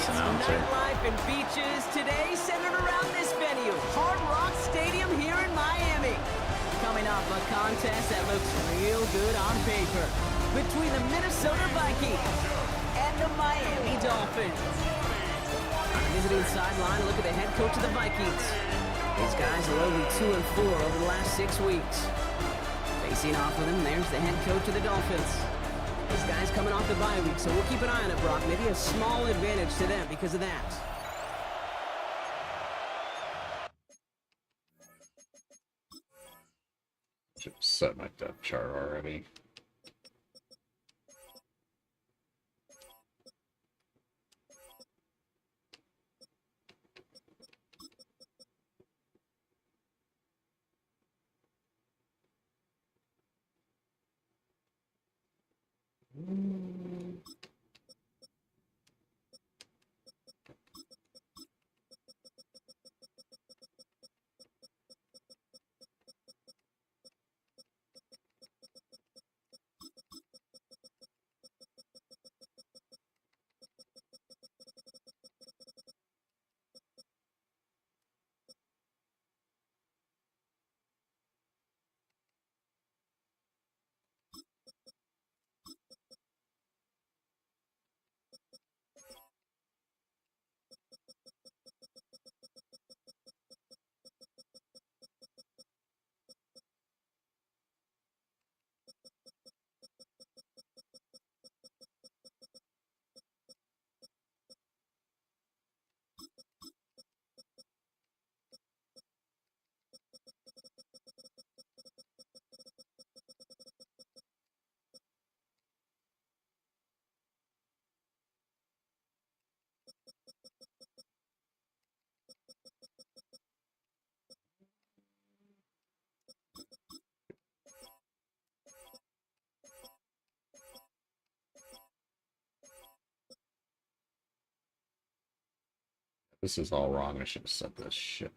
sports announcer. Nightlife and beaches today centered around this venue, Hard Rock Stadium here in Miami. Coming off a contest that looks real good on paper between the Minnesota Vikings and the Miami Dolphins. On the visiting sideline, look at the head coach of the Vikings. These guys are only 2-4 over the last 6 weeks. Facing off with him, there's the head coach of the Dolphins. This guy's coming off the bye week, so we'll keep an eye on it, Brock. Maybe a small advantage to them because of that. Should have set my depth chart already. This is all wrong. I should have said this shit.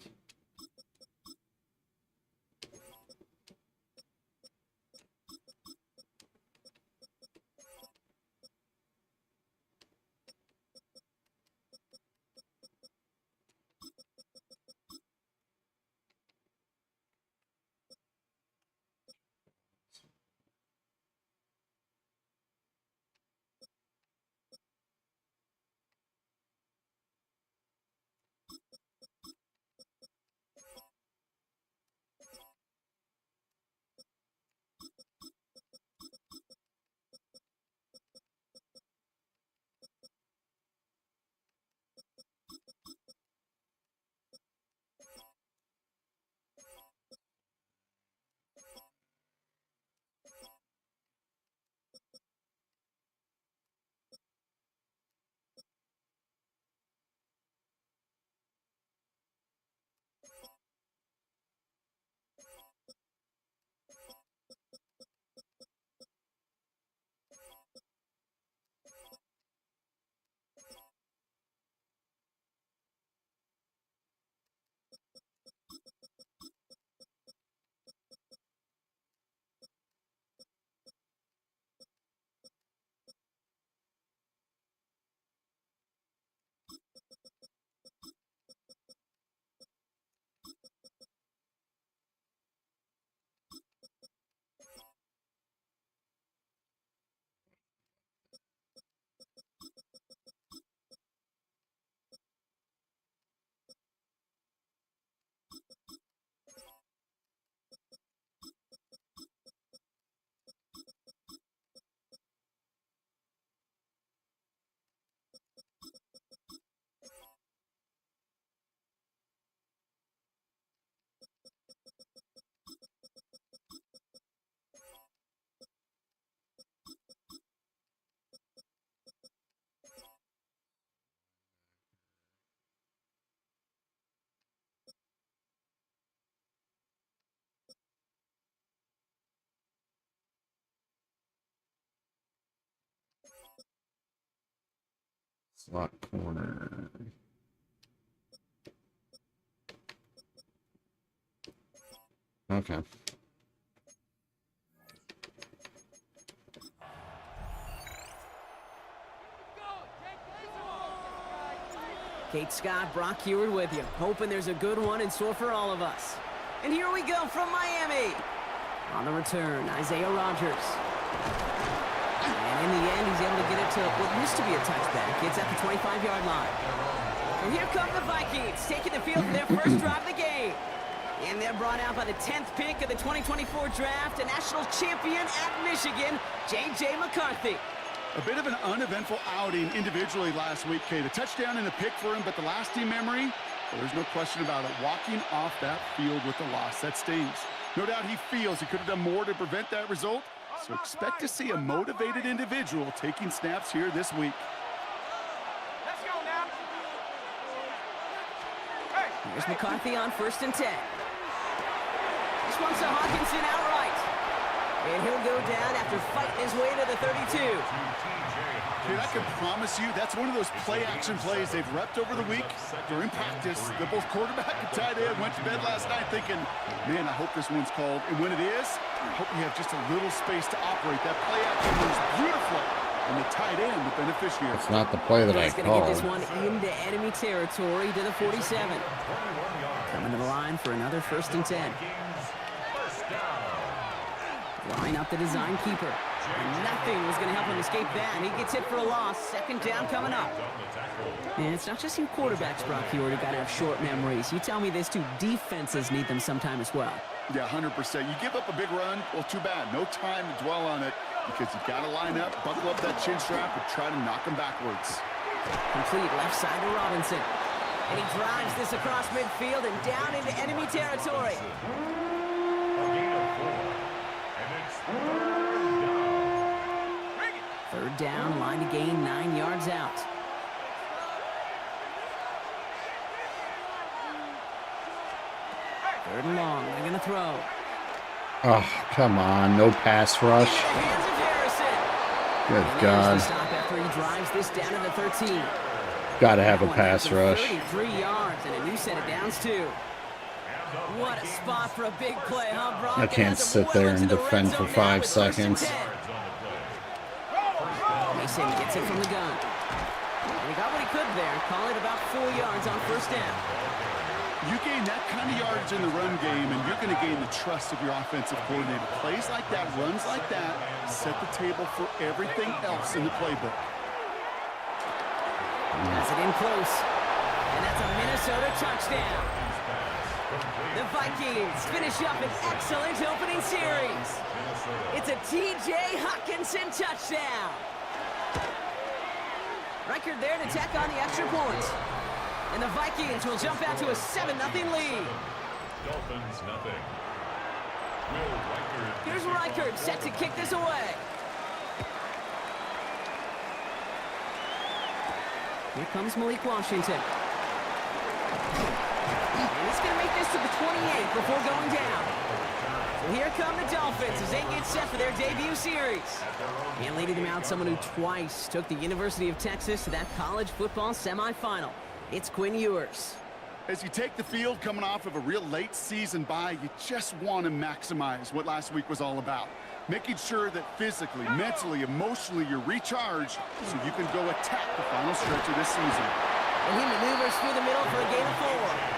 Slot corner. Okay. Kate Scott, Brock Heward with you, hoping there's a good one in store for all of us. And here we go from Miami. On the return, Isaiah Rodgers. And in the end, he's able to get it to what used to be a touchback. It's at the 25-yard line. And here come the Vikings, taking the field for their first drive of the game. And they're brought out by the 10th pick of the 2024 draft, a national champion at Michigan, J.J. McCarthy. A bit of an uneventful outing individually last week, Kate. A touchdown and a pick for him, but the lasting memory, well, there's no question about it. Walking off that field with the loss, that stings. No doubt he feels he could have done more to prevent that result, so expect to see a motivated individual taking snaps here this week. Let's go now. Here's McCarthy on 1st and 10. This one's to Hawkinson outright. And he'll go down after fighting his way to the 32. Kate, I can promise you that's one of those play-action plays they've repped over the week during practice. The both quarterback and tight end went to bed last night thinking, man, I hope this one's called. And when it is, I hope you have just a little space to operate. That play-action moves beautifully, and the tight end, the beneficiary. It's not the play that I He's going to get this called. one into enemy territory to the 47. Coming to the line for another 1st and 10. Line up the design keeper. And nothing was going to help him escape that. He gets hit for a loss. 2nd down coming up. And it's not just you quarterbacks, Brock Heward, who got to have short memories. You tell me this too, defenses need them sometime as well. Yeah, 100%. You give up a big run, well, too bad. No time to dwell on it because you've got to line up, buckle up that chin strap, and try to knock them backwards. Complete left side to Robinson. And he drives this across midfield and down into enemy territory. Third down, line to gain 9 yards out. Third and long, they're going to throw. Oh, come on. No pass rush. Hands of Harrison. Good And God. there's the stop after he drives this down to the 13. Got to have a That one pass for rush. 33 yards and a new set of downs too. What a spot for a big play, huh, Brock? I can't sit there and defend for 5 seconds. Mason gets it from the gun. And he got what he could there. Call it about 4 yards on 1st down. You gain that kind of yardage in the run game, and you're going to gain the trust of your offensive coordinator. Plays like that, runs like that, set the table for everything else in the playbook. Has it in close. And that's a Minnesota touchdown. The Vikings finish up an excellent opening series. It's a T.J. Hawkinson touchdown. Record there to tack on the extra point. And the Vikings will jump out to a 7-0 lead. Dolphins nothing. Will Reichard. Here's Reichard set to kick this away. Here comes Malik Washington. And he's going to make this to the 28 before going down. So here come the Dolphins as they get set for their debut series. And leading them out, someone who twice took the University of Texas to that college football semifinal. It's Quinn Ewers. As you take the field coming off of a real late season bye, you just want to maximize what last week was all about. Making sure that physically, mentally, emotionally, you're recharged so you can go attack the final stretch of this season. And he maneuvers through the middle for a gain of 4.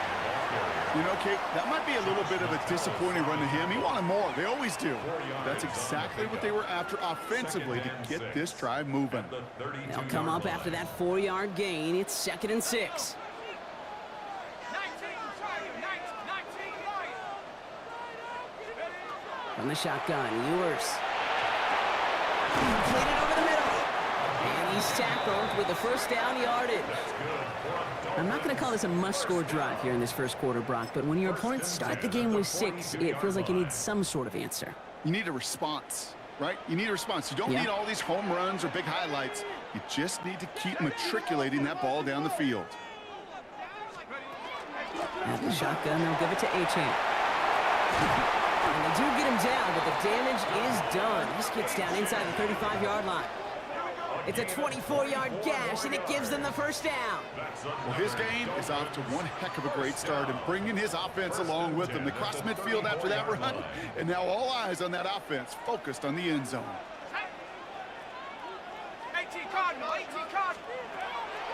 You know, Kate, that might be a little bit of a disappointing run to him. He wanted more. They always do. That's exactly what they were after offensively to get this drive moving. They'll come up after that 4-yard gain. It's 2nd and 6. 19 Lions. From the shotgun, Ewers. Completed over the middle. And he's tackled with the 1st down yardage. I'm not going to call this a must-score drive here in this first quarter, Brock, but when your opponents start the game with 6, it feels like you need some sort of answer. You need a response, right? You need a response. You don't need all these home runs or big highlights. You just need to keep matriculating that ball down the field. At the shotgun, they'll give it to Achane. And they do get him down, but the damage is done. This gets down inside the 35-yard line. It's a 24-yard gash, and it gives them the 1st down. Well, his game is off to one heck of a great start and bringing his offense along with him. They cross midfield after that run, and now all eyes on that offense focused on the end zone. 18 Cardinal.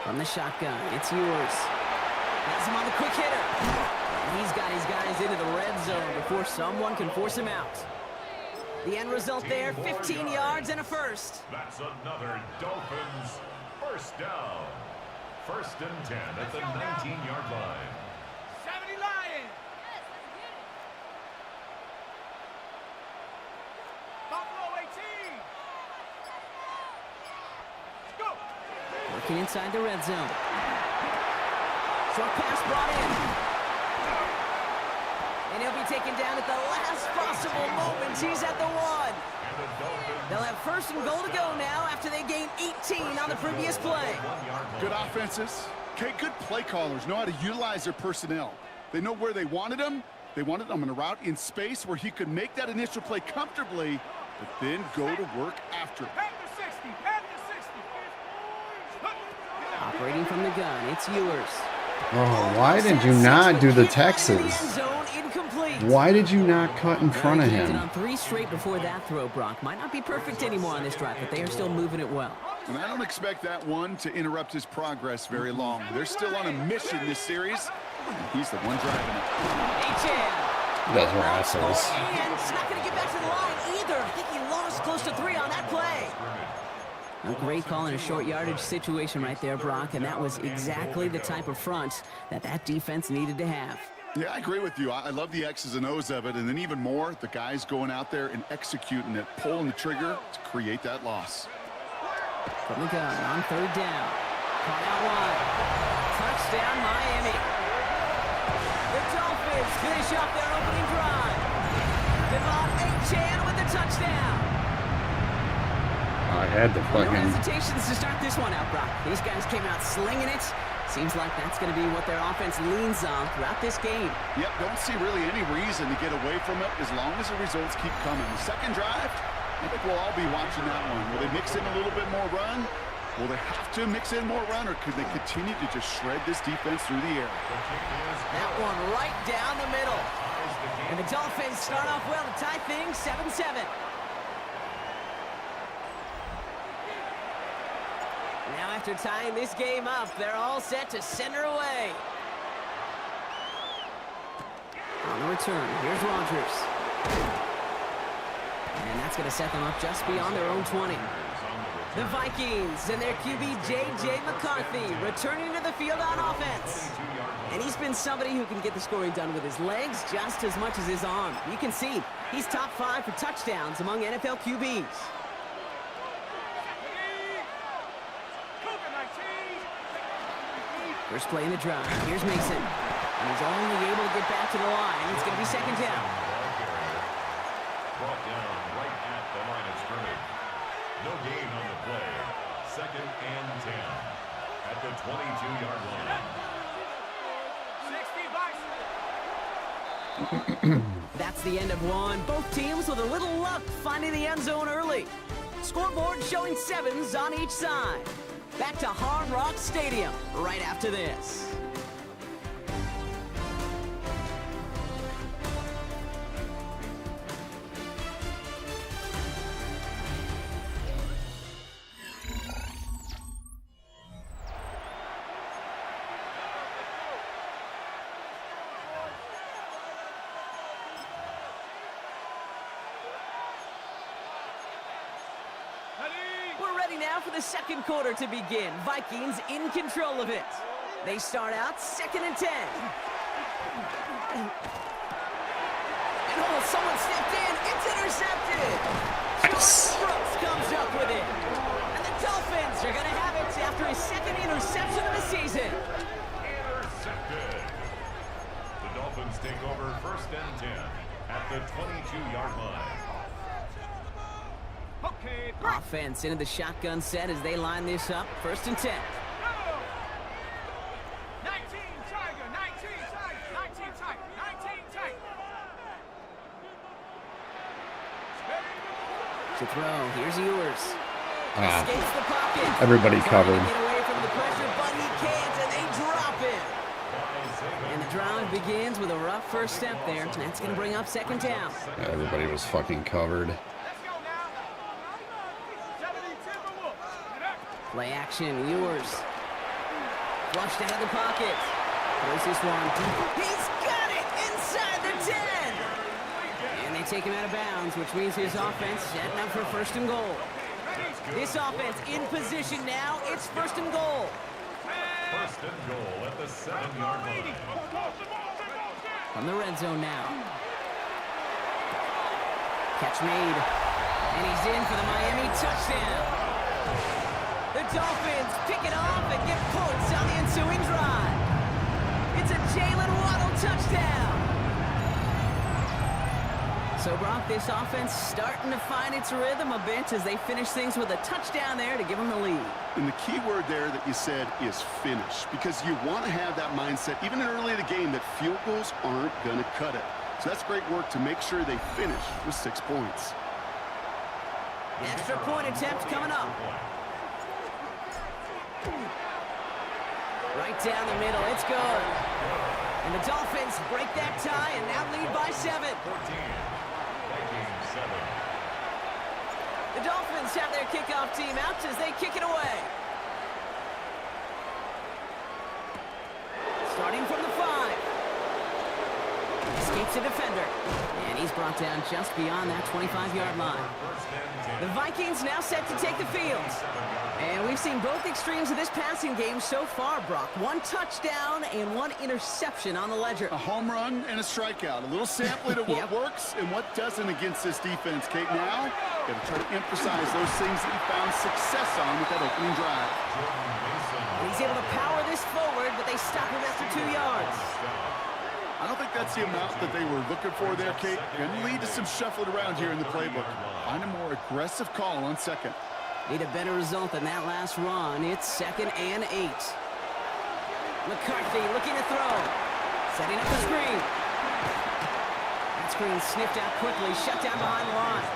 A From the shotgun, it's yours. Has him on the quick hitter. And he's got his guys into the red zone before someone can force him out. The end result there, 15 yards and a first. That's another Dolphins first down. First and 10 at the 19-yard line. 70 Lions. Buffalo 18. Let's go. Working inside the red zone. Short pass brought in. And he'll be taken down at the last possible moment. He's at the 1. They'll have first and goal to go now after they gain 18 on the previous play. Good offenses. Okay, good play callers know how to utilize their personnel. They know where they wanted them. They wanted them on a route in space where he could make that initial play comfortably, but then go to work after it. Panther 60. Panther 60. Operating from the gun, it's yours. Oh, why did you not do the Texas? Why did you not cut in front of him? On 3 straight before that throw, Brock. Might not be perfect anymore on this drive, but they are still moving it well. And I don't expect that one to interrupt his progress very long. They're still on a mission this series. He's the one driving it. H.M. You guys were assholes. And he's not going to get back to the line either. I think he lost close to 3 on that play. A great call in a short yardage situation right there, Brock, and that was exactly the type of front that defense needed to have. Yeah, I agree with you. I love the X's and O's of it, and then even more, the guys going out there and executing it, pulling the trigger to create that loss. From the gun on 3rd down. Caught out wide. Touchdown, Miami. The Dolphins finish off their opening drive. Devon Achane with the touchdown. I had the No fucking... hesitations to start this one out, Brock. These guys came out slinging it. Seems like that's going to be what their offense leans on throughout this game. Yep, don't see really any reason to get away from it as long as the results keep coming. The second drive, I think we'll all be watching that one. Will they mix in a little bit more run? Will they have to mix in more run, or could they continue to just shred this defense through the air? That one right down the middle. And the Dolphins start off well to tie things 7-7. Now after tying this game up, they're all set to send her away. On the return, here's Rodgers. And that's going to set them up just beyond their own 20. The Vikings and their QB J.J. McCarthy returning to the field on offense. And he's been somebody who can get the scoring done with his legs just as much as his arm. You can see he's top 5 for touchdowns among NFL QBs. First play in the drive. Here's Mason. And he's only able to get back to the line. It's going to be second down. Brought down right at the line of scrimmage. No gain on the play. Second and 10 at the 22-yard line. 60 Bison. That's the end of one. Both teams with a little luck finding the end zone early. Scoreboard showing 7s on each side. Back to Hard Rock Stadium right after this. We're ready now for the second quarter to begin. Vikings in control of it. They start out 2nd and 10. And oh, someone stepped in. It's intercepted. Nice. Brooks comes up with it. And the Dolphins are going to have it after his 2nd interception of the season. Intercepted. The Dolphins take over first and 10 at the 22-yard line. Okay, Offense into the shotgun set as they line this up. 1st and 10. 19 Tiger, 19 Tiger, 19 Tiger, 19 Tiger. To throw, here's yours. Ah, Escapes the pocket. everybody covered. Get away from the pressure, but he can't, and they drop it. And the drive begins with a rough first step there. That's going to bring up 2nd down. Yeah, everybody was fucking covered. Let's go now. 70 Timberwolves. Play action, yours. Flushed out of the pocket. Throws this one. He's got it inside the 10. And they take him out of bounds, which means his offense setting up for first and goal. This offense in position now. It's first and goal. First and goal at the 7-yard line. From the red zone now. Catch made. And he's in for the Miami touchdown. The Dolphins pick it off and get points on the ensuing drive. It's a Jalen Waddle touchdown. So, Brock, this offense starting to find its rhythm a bit as they finish things with a touchdown there to give them the lead. And the key word there that you said is finish, because you want to have that mindset, even early in the game, that field goals aren't going to cut it. So that's great work to make sure they finish with 6 points. Extra point attempt coming up. Right down the middle, it's good. And the Dolphins break that tie and now lead by 7. The Dolphins have their kickoff team out as they kick it away. Starting from the 5. Escapes a defender. And he's brought down just beyond that 25-yard line. The Vikings now set to take the field. And we've seen both extremes of this passing game so far, Brock. 1 touchdown and 1 interception on the ledger. A home run and a strikeout. A little sampling of what works and what doesn't against this defense, Kate. Now, got to try to emphasize those things that he found success on with that opening drive. He's able to power this forward, but they stop him after 2 yards. I don't think that's the amount that they were looking for there, Kate. Going to lead to some shuffling around here in the playbook. Find a more aggressive call on second. Need a better result than that last run. It's 2nd and 8. McCarthy looking to throw. Setting up the screen. That screen sniffed out quickly, shut down behind the line.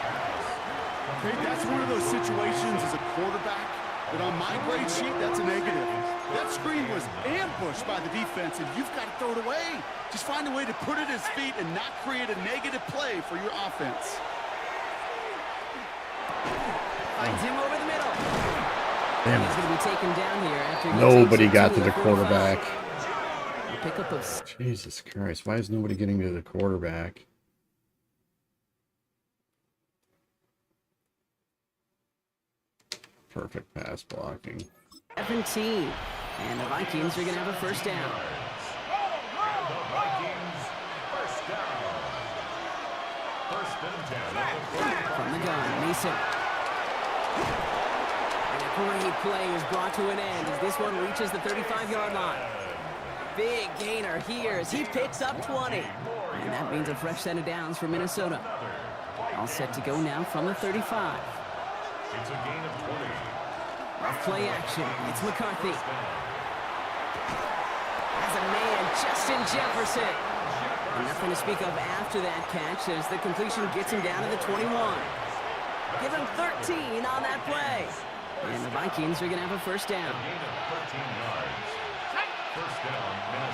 Hey, that's one of those situations as a quarterback that on my grade sheet, that's a negative. That screen was ambushed by the defense, and you've got to throw it away. Just find a way to put it at his feet and not create a negative play for your offense. Finds him over the middle. Damn He's going to be taken down here after he Nobody takes it got to the 45. quarterback. A pickup of... Jesus Christ. Why is nobody getting to the quarterback? Perfect pass blocking. 17. And the Vikings are going to have a first down. From the gun, Mason. And a great play is brought to an end as this one reaches the 35-yard line. Big gainer here as he picks up 20. And that means a fresh set of downs for Minnesota. All set to go now from the 35. It's a gain of 20. Rough play action. It's McCarthy. As a man, Justin Jefferson. And nothing to speak of after that catch as the completion gets him down to the 21. Give him 13 on that play. And the Vikings are going to have a first down.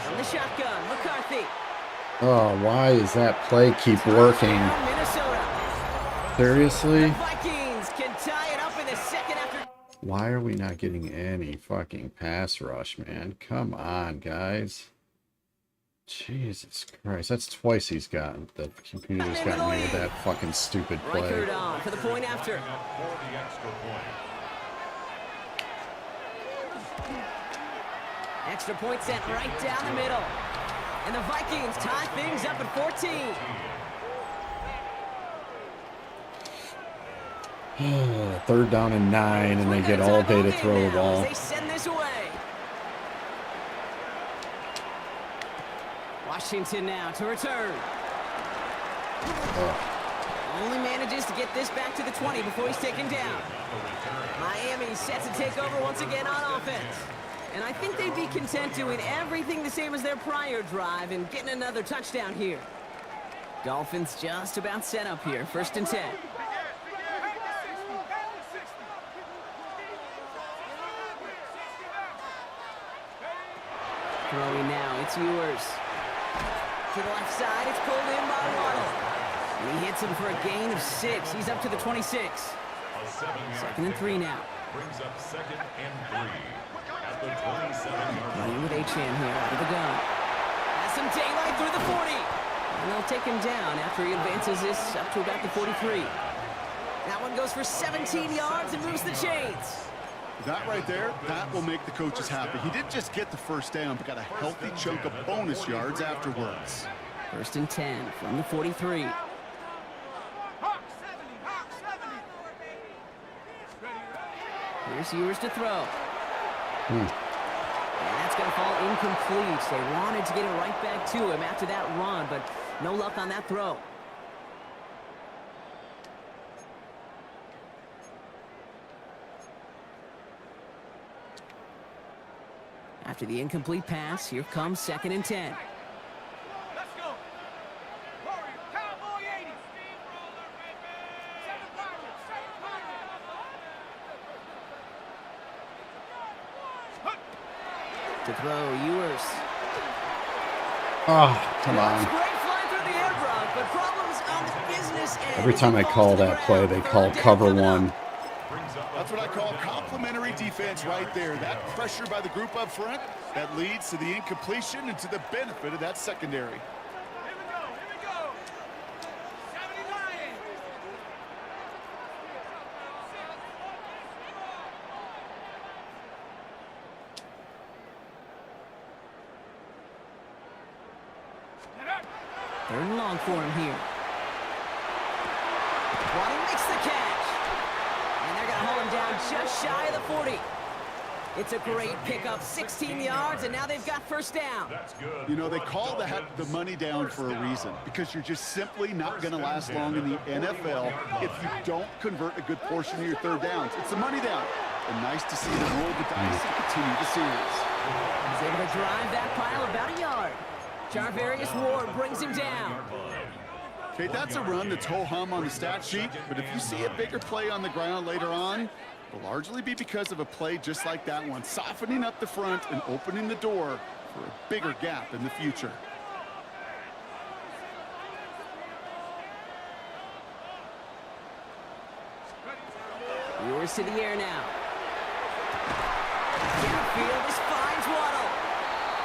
From the shotgun, McCarthy. Oh, why does that play keep working? Minnesota. Seriously? The Vikings can tie it up in the second after. Why are we not getting any fucking pass rush, man? Come on, guys. Jesus Christ. That's twice he's gotten. The computer's got me with that fucking stupid play. Reichard on for the point after. Extra point sent right down the middle. And the Vikings tie things up at 14. Third down and 9, and they get all day to throw the ball. They send this away. Washington now to return. Only manages to get this back to the 20 before he's taken down. Miami set to take over once again on offense. And I think they'd be content doing everything the same as their prior drive and getting another touchdown here. Dolphins just about set up here. 1st and 10. Throwing now, it's yours. To the left side, it's pulled in by Waddle. And he hits him for a gain of 6. He's up to the 26. 2nd and 3 now. Brings up 2nd and 3 at at the 27-yard line. Running with H-Man here out of the gun. Has some daylight through the 40. And they'll take him down after he advances this up to about the 43. That one goes for 17 yards and moves the chains. That right there, that will make the coaches happy. He didn't just get the first down, but got a healthy chunk of bonus yards afterwards. 1st and 10 from the 43. Hawk 70, Hawk 70. Here's Ewers to throw. And that's going to fall incomplete. They wanted to get it right back to him after that run, but no luck on that throw. After the incomplete pass, here comes 2nd and 10. Let's go. Warrior, Cowboy 80. Seven Pirates, seven Pirates. To throw, Ewers. Oh, come on. Great fly through the air, Brock, but problems on the business end. Every time I call that play, they call cover one. That's what I call complementary defense right there. That pressure by the group up front, that leads to the incompletion and to the benefit of that secondary. Here we go, here we go. 79. Get up. 3rd and long for him here. Waddle makes the catch. And they're going to hold him down just shy of the 40. It's a great pickup, 16 yards, and now they've got 1st down. That's good. You know, they call the money down for a reason, because you're just simply not going to last long in the NFL if you don't convert a good portion of your 3rd downs. It's the money down. And nice to see them roll the dice and continue the series. He's able to drive that pile about a yard. Jarvarius Ward brings him down. Okay, that's a run that's ho-hum on the stat sheet, but if you see a bigger play on the ground later on, it'll largely be because of a play just like that one, softening up the front and opening the door for a bigger gap in the future. Ewers to the air now. Field is finds Waddle.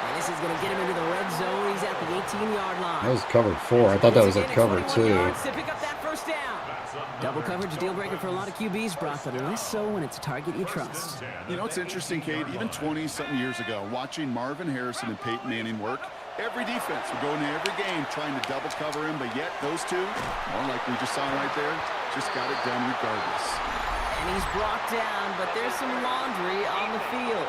And this is going to get him into the red zone. He's at the 18-yard line. That was cover 4. I thought that was a cover 2. To pick up that 1st down. Double coverage, deal breaker for a lot of QBs, Brock, but less so when it's a target you trust. You know, it's interesting, Kate, even 20-something years ago, watching Marvin Harrison and Peyton Manning work, every defense would go into every game trying to double cover him, but yet those two, more like we just saw right there, just got it done regardless. And he's brought down, but there's some laundry on the field.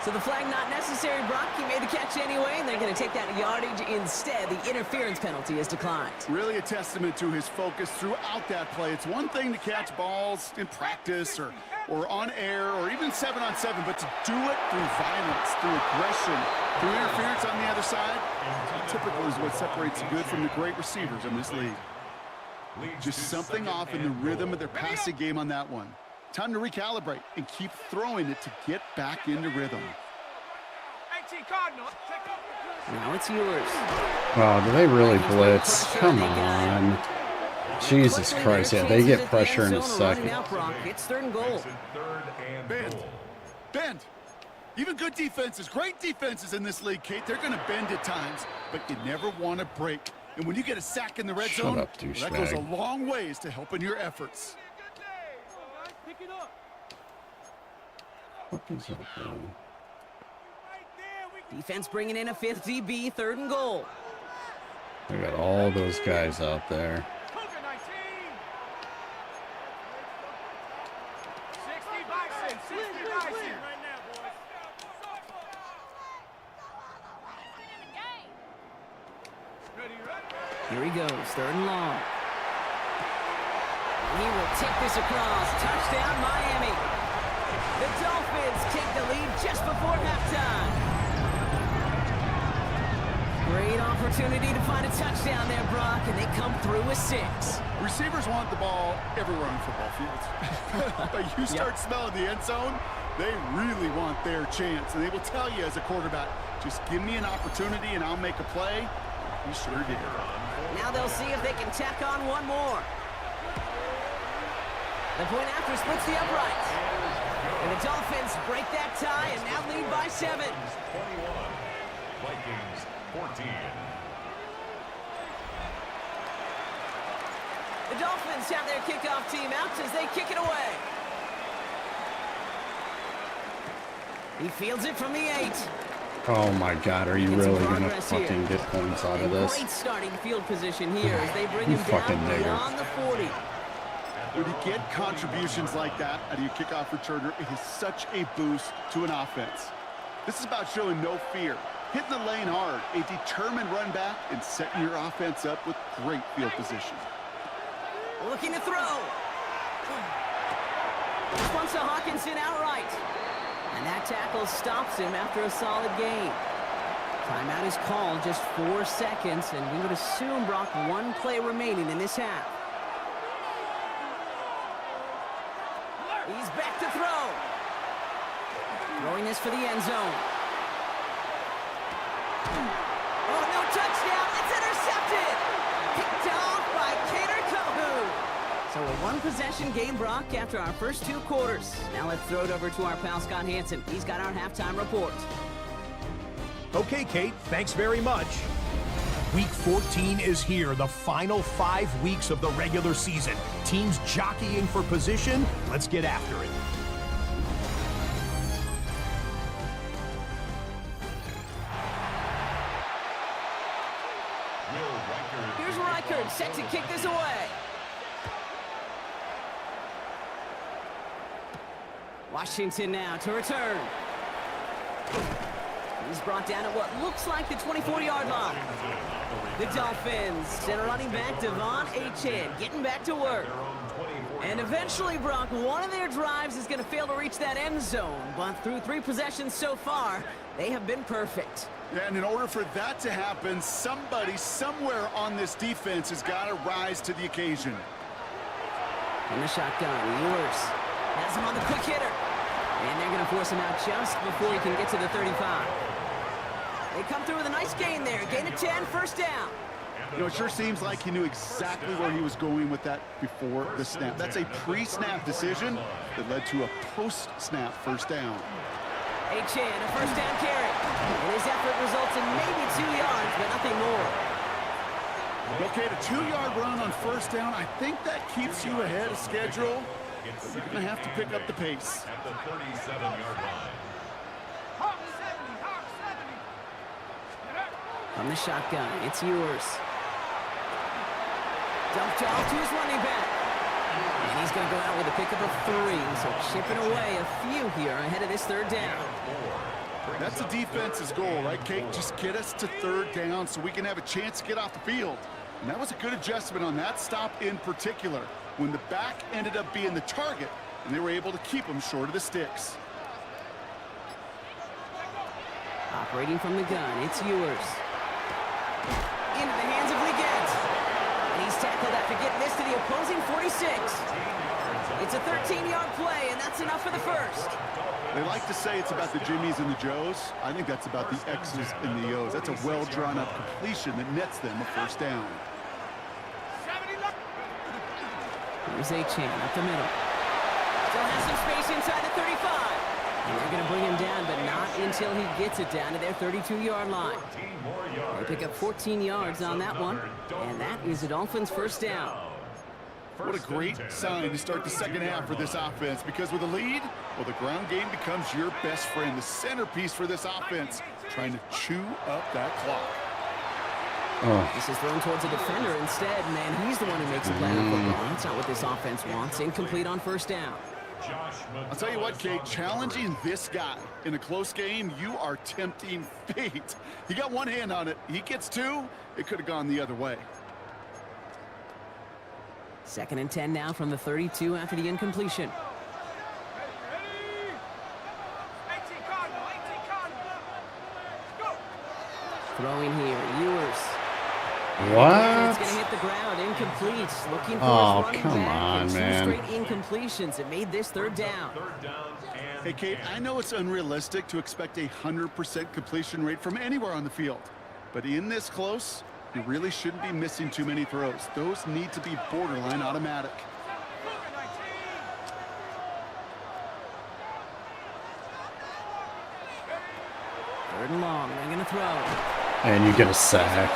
So the flag not necessary, Brock. He made the catch anyway, and they're going to take that yardage instead. The interference penalty is declined. Really a testament to his focus throughout that play. It's one thing to catch balls in practice or on air or even 7-on-7, but to do it through violence, through aggression, through interference on the other side, typical is what separates the good from the great receivers in this league. Just something off in the rhythm of their passing game on that one. Time to recalibrate and keep throwing it to get back into rhythm. 18 Cardinal. Now it's yours. Oh, do they really blitz? Come on. Jesus Christ, yeah, they get pressure in a second. It's 3rd and goal. Bend. Even good defenses, great defenses in this league, Kate, they're going to bend at times, but you never want to break. And when you get a sack in the red zone, up, that goes a long ways to helping your efforts. Pick it up. What is up, man? Right there. Defense bringing in a 5th DB, 3rd and goal. They got all those guys out there. Cougar 19. 60 Bison. 60 Bison. Right now, boys. Ready, ready. Here he goes, 3rd and long. He will take this across. Touchdown, Miami. The Dolphins take the lead just before halftime. Great opportunity to find a touchdown there, Brock, and they come through with 6. Receivers want the ball everywhere on football fields. But you start smelling the end zone, they really want their chance. And they will tell you as a quarterback, just give me an opportunity and I'll make a play. He sure did. Now they'll see if they can tack on one more. The point after splits the uprights. And the Dolphins break that tie and now lead by 7. 21. Vikings 14. The Dolphins have their kickoff team out as they kick it away. He fields it from the 8. Oh my God, are you Making some really gonna progress fucking here. get points out of And this? great starting field position here as they bring You him fucking down nigger. beyond the 40. When you get contributions like that out of your kickoff returner, it is such a boost to an offense. This is about showing no fear, hitting the lane hard, a determined run back, and setting your offense up with great field position. Looking to throw. This one's to Hawkinson outright. And that tackle stops him after a solid gain. Timeout is called, just 4 seconds, and we would assume Brock 1 play remaining in this half. He's back to throw. Throwing this for the end zone. Oh, no touchdown. It's intercepted. Picked off by Cater Kohu. So a 1-possession game, Brock, after our first 2 quarters. Now let's throw it over to our pal Scott Hansen. He's got our halftime report. Okay, Kate, thanks very much. Week 14 is here, the final 5 weeks of the regular season. Teams jockeying for position. Let's get after it. Here's Reichard set to kick this away. Washington now to return. He's brought down at what looks like the 24-yard line. The Dolphins and running back Devon Achane getting back to work. And eventually, Brock, one of their drives is going to fail to reach that end zone. But through 3 possessions so far, they have been perfect. Yeah, and in order for that to happen, somebody somewhere on this defense has got to rise to the occasion. In the shotgun, Ewers has him on the quick hitter. And they're going to force him out just before he can get to the 35. They come through with a nice gain there. Gain of 10, first down. You know, it sure seems like he knew exactly where he was going with that before the snap. That's a pre-snap decision that led to a post-snap first down. Achane, a first down carry. And his effort results in maybe 2 yards, but nothing more. Okay, the 2-yard run on first down, I think that keeps you ahead of schedule. You're going to have to pick up the pace. At the 37-yard line. Hawk 70, Hawk 70. From the shotgun, it's Ewers. Dumped off to his running back. And he's going to go out with a pickup of 3. So chipping away a few here ahead of this 3rd down. That's the defense's goal, right, Kate? Just get us to 3rd down so we can have a chance to get off the field. And that was a good adjustment on that stop in particular, when the back ended up being the target, and they were able to keep him short of the sticks. Operating from the gun, it's Ewers. Into the hands of Leggett. And he's tackled after getting this to the opposing 46. It's a 13-yard play, and that's enough for the first. They like to say it's about the Jimmies and the Joes. I think that's about the X's and the O's. That's a well-drawn-up completion that nets them a first down. 70 left. Here's Achane up the middle. Still has some space inside the 35. And they're going to bring him down, but not until he gets it down to their 32-yard line. They pick up 14 yards on that one, and that is the Dolphins' first down. What a great sign to start the second half for this offense, because with a lead, well, the ground game becomes your best friend, the centerpiece for this offense, trying to chew up that clock. Oh, This is thrown towards a defender instead, man. He's the one who makes the play on football. That's not what this offense wants. Incomplete on first down. I'll tell you what, Kate, challenging this guy in a close game, you are tempting fate. He got one hand on it. He gets 2. It could have gone the other way. 2nd and 10 now from the 32 after the incompletion. Ready? 18 Cardinal, 18 Cardinal. Go. Throwing here, Ewers. what? It's going to hit the ground, incomplete. Looking for Oh, his running come back. on, and 2 man. straight incompletions. It made this 3rd down. Hey, Kate, I know it's unrealistic to expect a 100% completion rate from anywhere on the field, but in this close, you really shouldn't be missing too many throws. Those need to be borderline automatic. Third and long. They're going to throw. And you get a sack.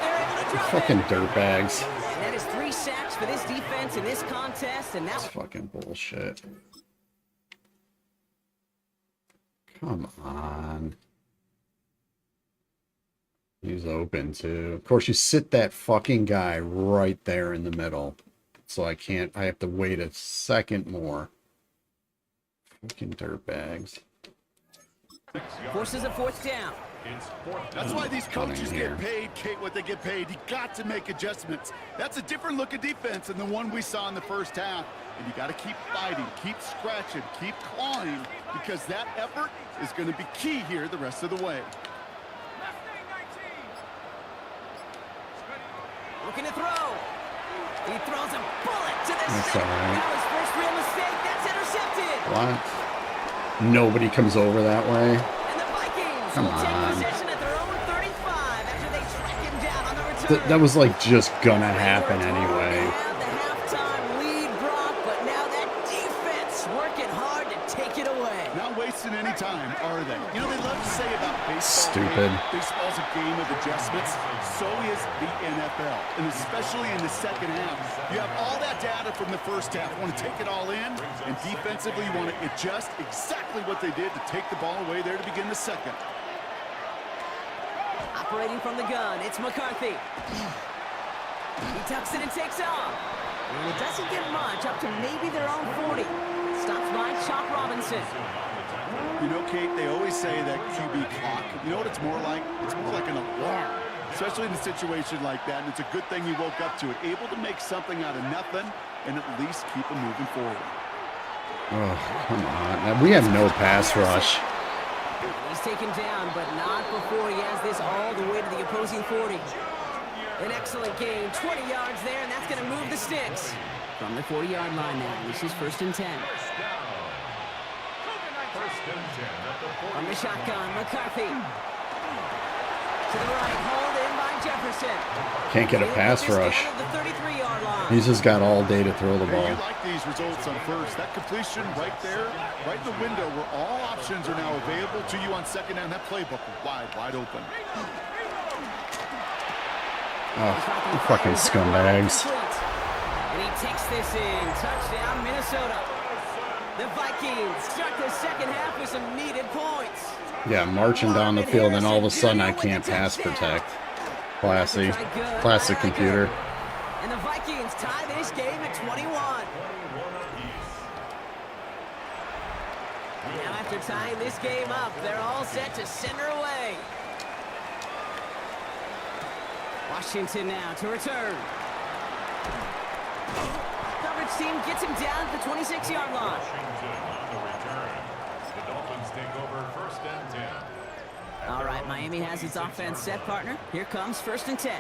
They're able to drop Fucking it. dirtbags. And that is 3 sacks for this defense in this contest, and That's that fucking bullshit. Come on. He's open too. Of course, you sit that fucking guy right there in the middle. So I have to wait a second more. Fucking dirtbags. forces a 4th down. That's why these coaches here. get paid, Kate, what they get paid. You got to make adjustments. That's a different look at defense than the one we saw in the first half. And you got to keep fighting, keep scratching, keep clawing, because that effort is going to be key here the rest of the way. Looking to throw. He throws a bullet to the That's center. all right. That was first real mistake. That's intercepted. What? Nobody comes over that way. And the Vikings Come will take on. possession at their own 35 after they track him down on the return. That was like just gonna happen anyway. They have the halftime lead, Brock, but now that defense working hard to take it away. Not wasting any time, are they? You know, they love to say about baseball. Stupid. Baseball's a game of adjustments. So is the NFL, and especially in the second half. You have all that data from the first half. You want to take it all in, and defensively you want to adjust exactly what they did to take the ball away there to begin the second. Operating from the gun, it's McCarthy. He tucks it and takes off. And it doesn't get much, up to maybe their own 40. Stops by Chalk Robinson. You know, Kate, they always say that QB clock. You know what it's more like? It's more like an alarm, especially in a situation like that. And it's a good thing you woke up to it, able to make something out of nothing and at least keep them moving forward. Oh, come on. Now, we have no pass rush. He's taken down, but not before he has this all the way to the opposing 40. An excellent gain, 20 yards there, and that's going to move the sticks. From the 40-yard line now, this is 1st and 10. From the shotgun, McCarthy. To the right, hauled in by Jefferson. Can't get a pass rush. Down at the 33-yard line. He's just got all day to throw the Hey, ball. you like these results on first. That completion right there, right in the window where all options are now available to you on second down. That playbook wide open. Oh, you fucking scumbags. And he takes this in. Touchdown, Minnesota. The Vikings start the second half with some needed points. Yeah, marching down the field, and all of a sudden I can't pass protect. Classy. Classic computer. And the Vikings tie this game at 21. Now after tying this game up, they're all set to center away. Washington now to return. Coverage team gets him down at the 26-yard line. On the return. The Dolphins take over 1st and 10. All right, Miami has its offense set, partner. Here comes 1st and 10. 60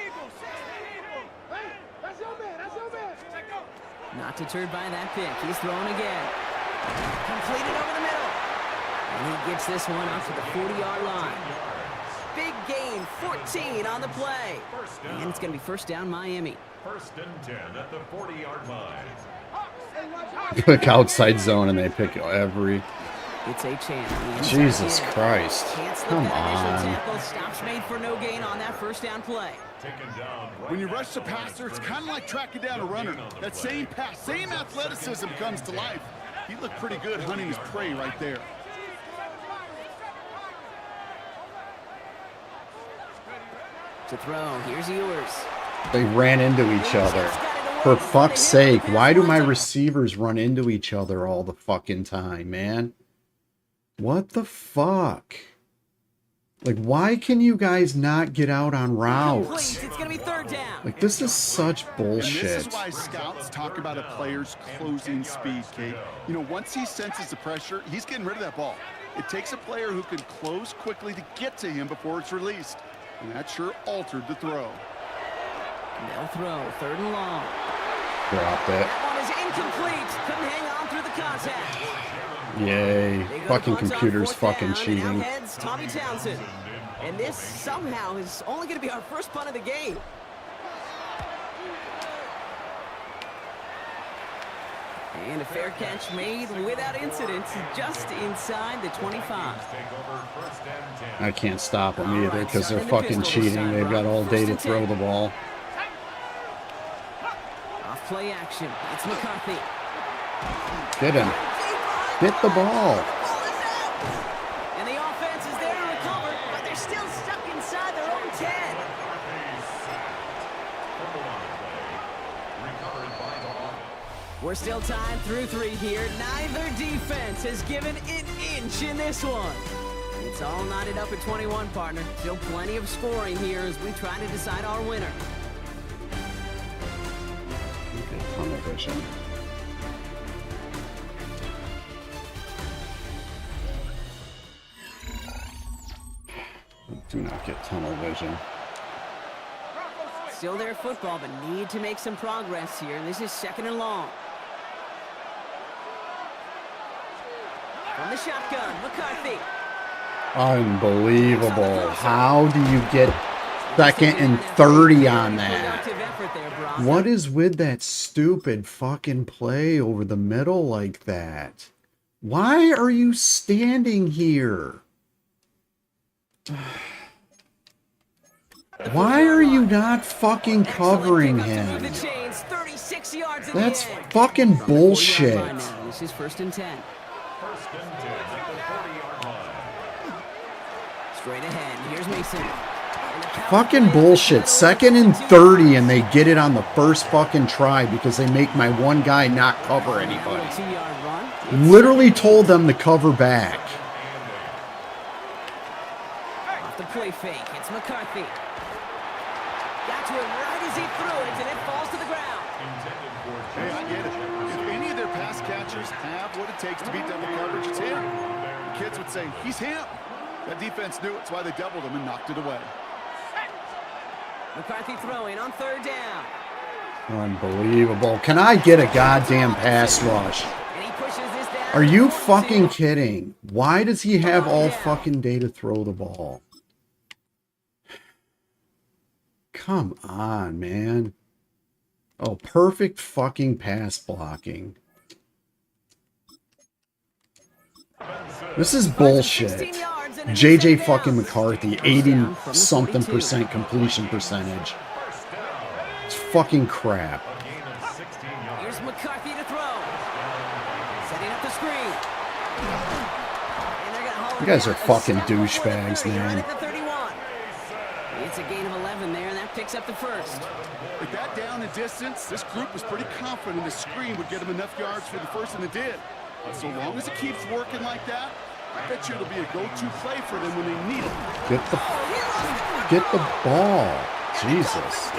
Eagles, 60 Eagles. Hey, that's your man, that's your man. Check go. Not deterred by that pick. He's throwing again. Completed over the middle. And he gets this one out to the 40-yard line. Big gain, 14 on the play. And it's going to be 1st down, Miami. 1st and 10 at the 40-yard line. Pick outside zone, and they pick every... It's a chance. Jesus Christ. Can't slip Come that initial on. tackle. Stops made for no gain on that 1st down play. Taken down right When you at rush the line of passer, it's scrimmage. kind of like tracking down a runner. No gain on the That play. same pass, same athleticism comes to life. He looked pretty good hunting his prey right there. To throw. Here's Ewers. They ran into each other. For fuck's sake, why do my receivers run into each other all the fucking time, man? What the fuck? Like, why can you guys not get out on routes? Please, it's going to be 3rd down. Like, this is such And this bullshit. is why scouts talk about a player's closing speed, Kate. You know, once he senses the pressure, he's getting rid of that ball. It takes a player who can close quickly to get to him before it's released. And that sure altered the throw. They'll throw. 3rd and long. Dropped it. That one is incomplete. Couldn't hang on through the contact. Yay. They go Fucking to punt on computers 4th fucking down, and cheating. out heads Tommy Townsend. And this somehow is only going to be our first punt of the game. And a fair catch made without incident, just inside the 25. I can't stop them either because they're fucking cheating. They've got all day to throw the ball. Off play action. It's McCarthy. Get him. Get the ball. And the offense is there to recover, but they're still stuck inside their own 10. We're still tied through 3 here. Neither defense has given an inch in this one. It's all knotted up at 21, partner. Still plenty of scoring here as we try to decide our winner. Okay, tunnel vision. Do not get tunnel vision. Still their football, but need to make some progress here. This is 2nd and long. From the shotgun, McCarthy. Unbelievable. How do you get 2nd and 30 on that? What is with that stupid fucking play over the middle like that? Why are you standing here? Why are you not fucking covering him? That's fucking bullshit. This is 1st and 10. Straight ahead. Here's Mason. Fucking bullshit. 2nd and 30 and they get it on the first fucking try because they make my one guy not cover anybody. Literally told them to cover back. Off the play fake. It's McCarthy. Got to it right as he threw it, and it falls to the ground. Hey, I get it. If any of their pass catchers have what it takes to beat double coverage, it's him. The kids would say, he's him. That defense knew it, that's why they doubled him and knocked it away. McCarthy throwing on 3rd down. Unbelievable. Can I get a goddamn pass rush? And he pushes this down. Are you fucking kidding? Why does he have all fucking day to throw the ball? Come on, man. Oh, perfect fucking pass blocking. This is bullshit. JJ fucking McCarthy, 80-something% completion percentage. It's fucking crap. Here's McCarthy to throw. Setting up the screen. You guys are fucking douchebags, man. It's a gain of 11 there, and that picks up the 1st. With that down and distance, this group was pretty confident the screen would get them enough yards for the 1st, and it did. But so long as it keeps working like that, I bet you it'll be a go-to play for them when they need it. Get the ball. Jesus.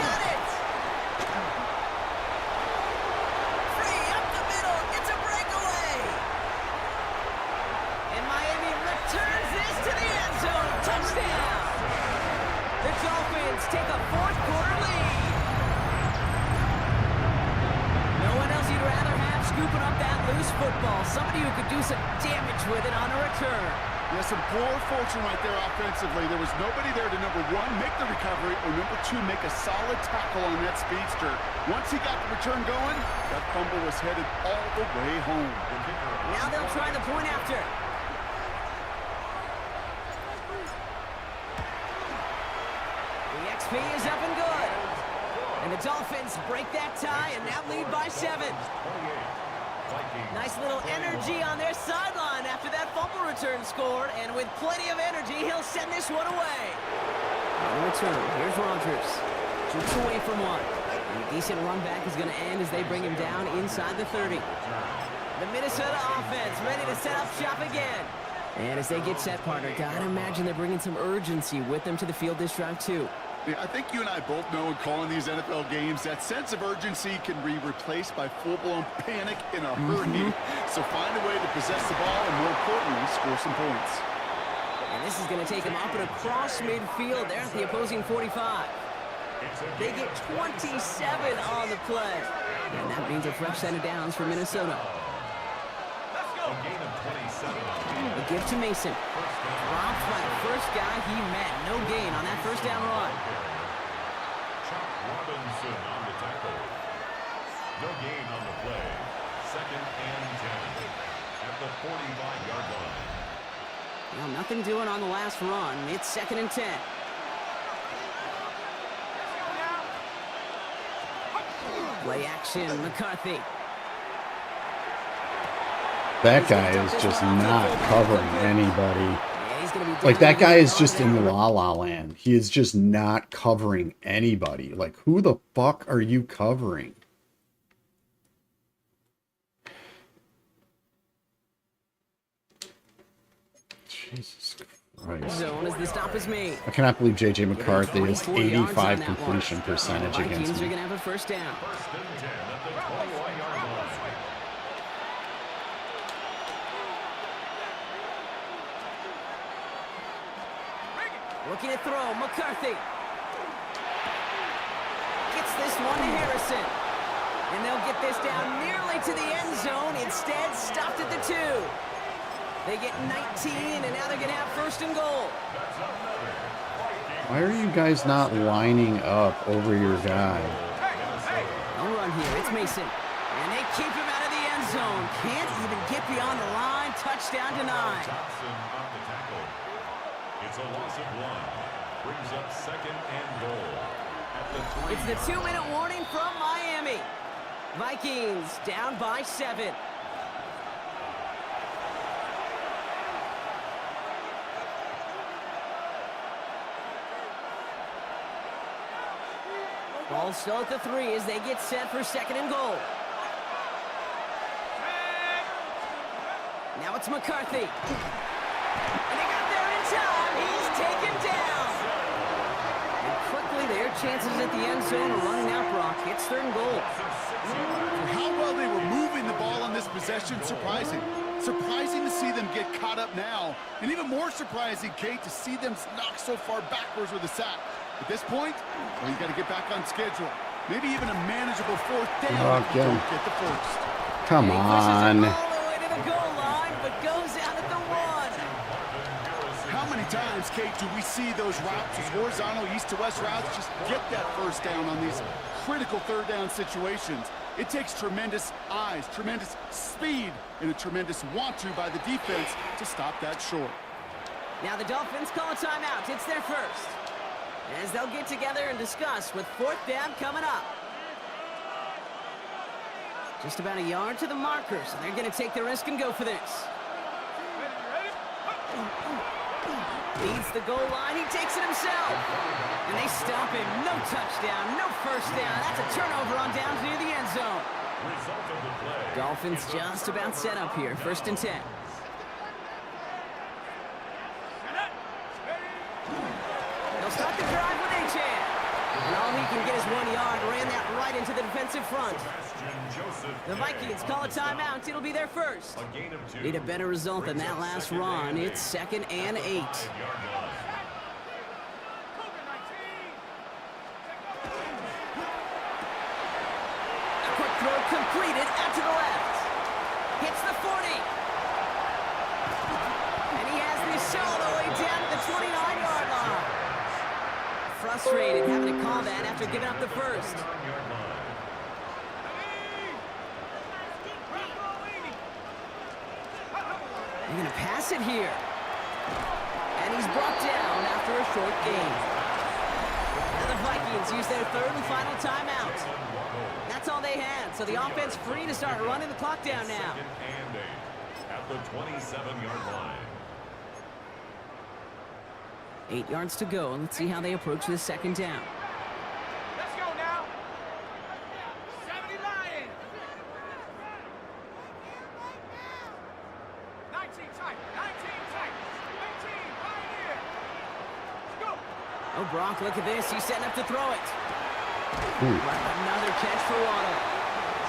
Free up the middle, it's a breakaway. And Miami returns this to the end zone. Touchdown. The Dolphins take a 4th quarter lead. No one else you'd rather have scooping up that loose football. Somebody who could do some damage with it on a return. Yeah, some poor fortune right there offensively. There was nobody there to, number 1, make the recovery, or number 2, make a solid tackle on that speedster. Once he got the return going, that fumble was headed all the way home. Now they'll try the point after. The XP is up and good. And the Dolphins break that tie and now lead by 7. Nice little energy on their sideline after that fumble return scored, and with plenty of energy, he'll send this one away. On the return, here's Rodgers. Shoots away from one. And a decent run back is going to end as they bring him down inside the 30. The Minnesota offense ready to set up shop again. And as they get set, partner, gotta imagine they're bringing some urgency with them to the field this drive, too. Yeah, I think you and I both know in calling these NFL games that sense of urgency can be replaced by full-blown panic in a hurry. So find a way to possess the ball and, more importantly, score some points. And this is going to take them up and across midfield there at the opposing 45. They get 27 on the play. And that means a fresh set of downs for Minnesota. A give to Mason. Dropped by the first guy he met. No gain on that 1st down run. Robinson on the tackle. No gain on the play. second and 10 at the 45-yard line. Well, nothing doing on the last run. It's second and 10. Play action, McCarthy. That guy is just not covering anybody. Yeah, he's gonna be Like, down that guy is on just down. in La La Land. He is just not covering anybody. Like, who the fuck are you covering? Jesus Christ. Zone as the stop is made. I cannot believe J.J. McCarthy has 24 yards 85 on that one. completion percentage Vikings against are me. gonna have a first down. First and 10 at the 21-yard line. Looking to throw, McCarthy. Gets this one to Harrison. And they'll get this down nearly to the end zone. Instead, stopped at the 2. They get 19, and now they're going to have first and goal. Why are you guys not lining up over your guy? No run here. It's Mason. And they keep him out of the end zone. Can't even get beyond the line. Touchdown denied. Johnson on the tackle. It's a loss of 1. Brings up second and goal at the 3. It's the 2-minute warning from Miami. Vikings down by 7. Ball still at the 3 as they get set for second and goal. Now it's McCarthy. And they got there in time. He's taken down. And quickly, their chances at the end zone are running out, Brock. It's third and goal. For how well they were moving the ball on this possession, surprising. Surprising to see them get caught up now. And even more surprising, Kate, to see them knocked so far backwards with a sack. At this point, well, you got to get back on schedule. Maybe even a manageable fourth down if you don't get the first. Come And he pushes it on. all the way to the goal line, but goes out at the 1. How many times, Kate, do we see those routes, those horizontal east-to-west routes, just get that first down on these critical third down situations? It takes tremendous eyes, tremendous speed, and a tremendous want-to by the defense to stop that short. Now the Dolphins call a timeout. It's their first. As they'll get together and discuss with fourth down coming up. Just about a yard to the marker, so they're going to take the risk and go for this. Leads the goal line. He takes it himself. And they stop him. No touchdown, no first down. That's a turnover on downs near the end zone. Result of the play. Dolphins just about set up here. First and 10. They'll start the drive with Achan. And all he can get is 1 yard. Ran that right into the defensive front. The Vikings call a timeout. It'll be their first. A gain of 2. Need a better result than that last run. It's second and 8. A quick throw completed out to the left. Hits the 40. And he has this all the way down to the 29-yard line. Frustrated having to call that after giving up the first. They're going to pass it here. And he's brought down after a short gain. Now the Vikings use their third and final timeout. That's all they had, so the offense free to start running the clock down now. Second and 8 at the 27-yard line. 8 yards to go. Let's see how they approach this second down. Let's go now. 70 Lions. 19 tight. 19 tight. 18 Pioneer. Let's go. Oh, Brock, look at this. He's setting up to throw it. Ooh. Another catch for Waddle.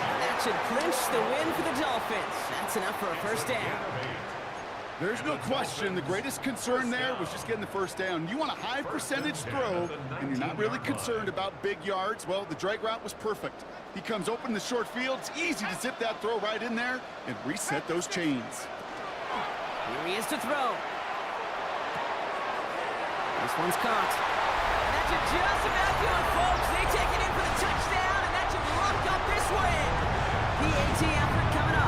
And that should clinch the win for the Dolphins. That's enough for a first down. There's no question the greatest concern there was just getting the first down. You want a high percentage throw, and you're not really concerned about big yards. Well, the drag route was perfect. He comes open in the short field. It's easy to zip that throw right in there and reset those chains. Here he is to throw. This one's caught. And that should just about do it, folks. They take it in for the touchdown, and that should lock up this win. The AT effort coming up.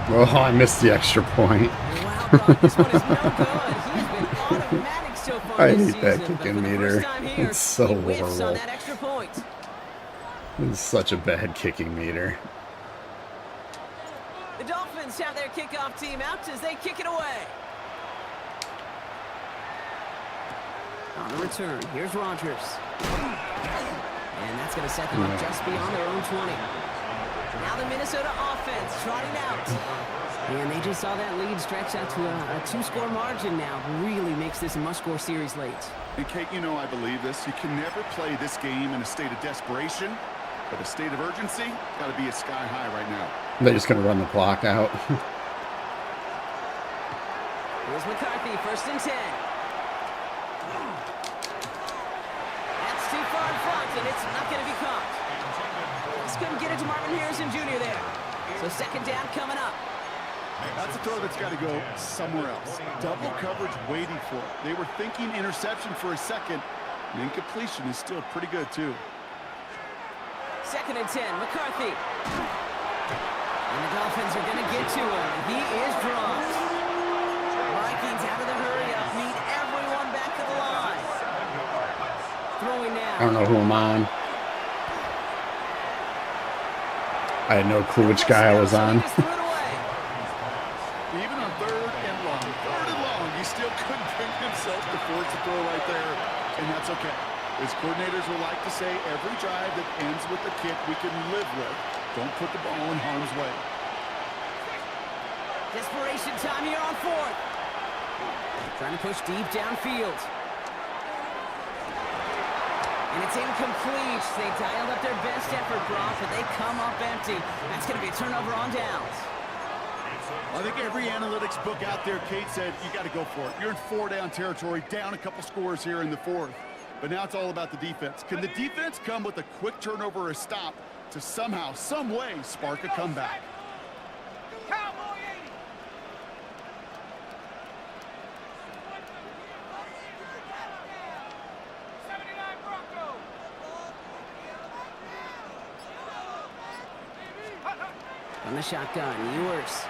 Oh, I missed the extra point. Wow, Brock, this one is no good. He's been automatic so far I this hate that season, but kicking for the meter. first time here, It's so he whiffs on horrible. that extra point. It's such a bad kicking meter. The Dolphins have their kickoff team out as they kick it away. On the return, here's Rodgers. And that's going to set them up just beyond their own 20. Now the Minnesota offense trotting out. And they just saw that lead stretch out to a two-score margin now. Really makes this a must-score series late. And Kate, you know I believe this. You can never play this game in a state of desperation, but a state of urgency got to be at sky high right now. They're just going to run the clock out. Here's McCarthy, 1st and 10. That's too far in front, and it's not going to be caught. Just couldn't get it to Marvin Harrison Jr. there. So 2nd down coming up. That's a throw that's got to go somewhere else. Double coverage waiting for it. They were thinking interception for a second. And incompletion is still pretty good, too. 2nd and 10, McCarthy. And the Dolphins are going to get to him. He is dropped. Vikings out of the hurry-up. Need everyone back to the line. Throwing now. I don't know who I'm on. I had no clue which guy I was on. Even on 3rd and long, he still couldn't bring himself to force the throw right there. And that's okay. As coordinators will like to say, every drive that ends with a kick we can live with. Don't put the ball in harm's way. Desperation time here on 4th. Trying to push deep downfield. And it's incomplete. They dialed up their best effort, Brock, but they come up empty. That's going to be a turnover on downs. I think every analytics book out there, Kate, said you got to go for it. You're in 4-down territory, down a couple scores here in the 4th. But now it's all about the defense. Can the defense come with a quick turnover or a stop to somehow, some way, spark a comeback? Cowboy 80. On the shotgun, Ewers.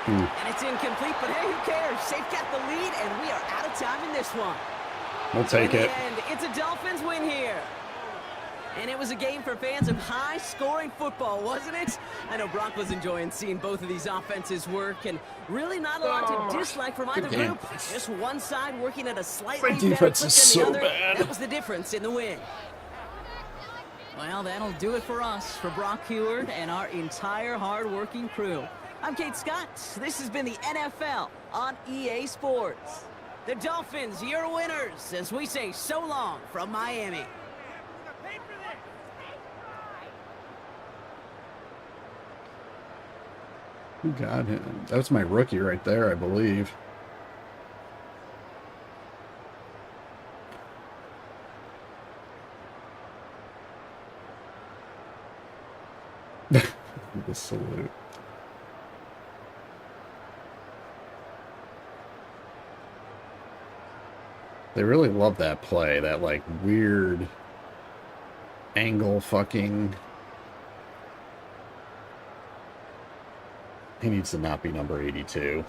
And it's incomplete, but hey, who cares? They've got the lead, and we are out of time in this one. We'll take it. And it's a Dolphins win here. And it was a game for fans of high-scoring football, wasn't it? I know Brock was enjoying seeing both of these offenses work, and really not a lot to dislike from either game. group. Just one side working at a slightly My better defense clip is than the so other. bad. That was the difference in the win. Well, that'll do it for us, for Brock Heward and our entire hard-working crew. I'm Kate Scott. This has been the NFL on EA Sports. The Dolphins, your winners, as we say so long from Miami. Who got him? That was my rookie right there, I believe. The salute. They really love that play, that like weird angle fucking. He needs to not be number 82.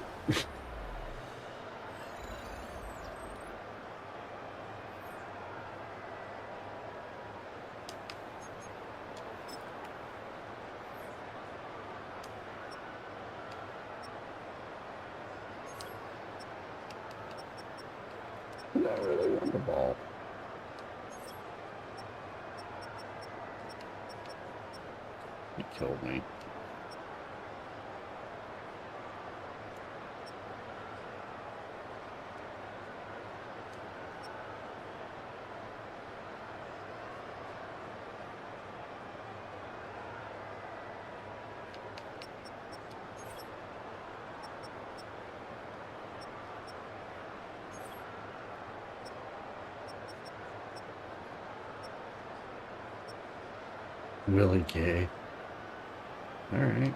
I really want the ball. He killed me. Willie Gay. All right.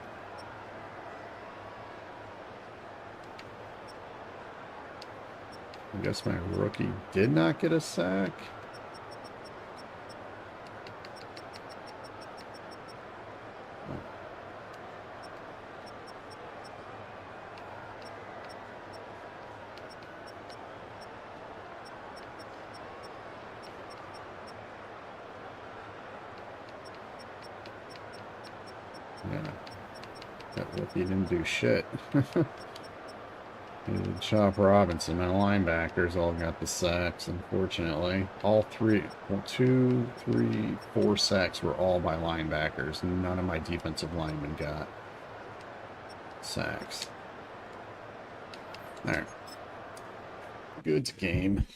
I guess my rookie did not get a sack. Yeah. That rookie didn't do shit. And Chop Robinson, my linebackers all got the sacks, unfortunately. All three, well, 2, 3, 4 sacks were all by linebackers. None of my defensive linemen got sacks. Alright. Good game.